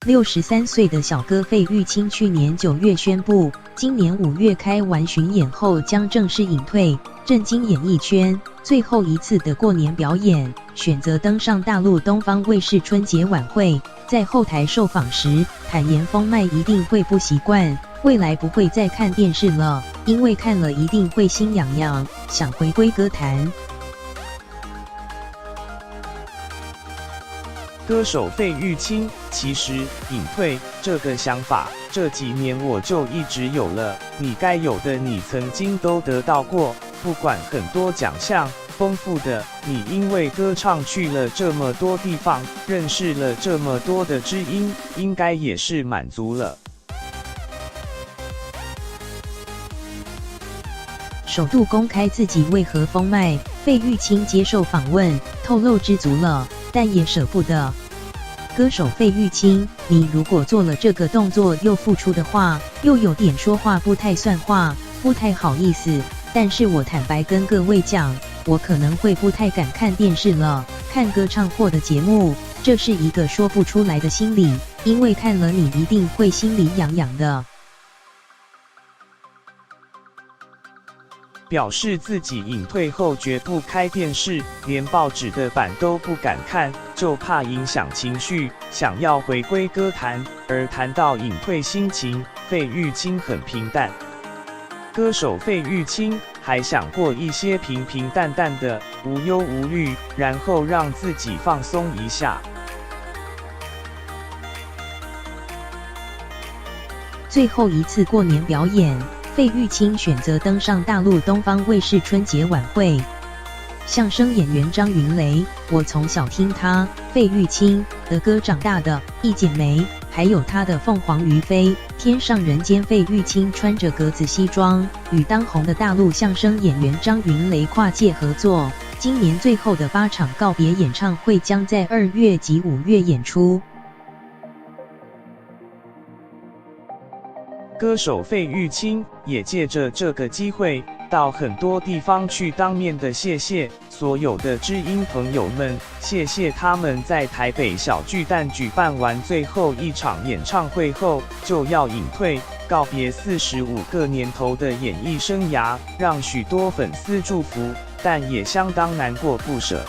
63岁的小哥费玉清去年9月宣布，今年5月开完巡演后将正式隐退，震惊演艺圈。最后一次的过年表演，选择登上大陆东方卫视春节晚会。在后台受访时，坦言封麦一定会不习惯，未来不会再看电视了，因为看了一定会心痒痒，想回归歌坛。歌手费玉清，其实隐退这个想法，这几年我就一直有了。你该有的，你曾经都得到过，不管很多奖项，丰富的你，因为歌唱去了这么多地方，认识了这么多的知音，应该也是满足了。首度公开自己为何封麦，费玉清接受访问，透露知足了，但也舍不得。歌手费玉清，你如果做了这个动作又复出的话，又有点说话不太算话，不太好意思。但是我坦白跟各位讲，我可能会不太敢看电视了，看歌唱或的节目，这是一个说不出来的心理，因为看了你一定会心里痒痒的。表示自己隐退后绝不开电视，连报纸的版都不敢看，就怕影响情绪，想要回归歌坛。而谈到隐退心情，费玉清很平淡。歌手费玉清还想过一些平平淡淡的，无忧无虑，然后让自己放松一下。最后一次过年表演，费玉清选择登上大陆东方卫视春节晚会。相声演员张云雷，我从小听他费玉清的歌长大的，一剪梅，还有他的凤凰于飞、天上人间。费玉清穿着格子西装，与当红的大陆相声演员张云雷跨界合作。今年最后的8场告别演唱会将在2月及5月演出。歌手费玉清也借着这个机会，到很多地方去当面的谢谢所有的知音朋友们，谢谢他们在台北小巨蛋举办完最后一场演唱会后就要隐退，告别45个年头的演艺生涯，让许多粉丝祝福，但也相当难过不舍。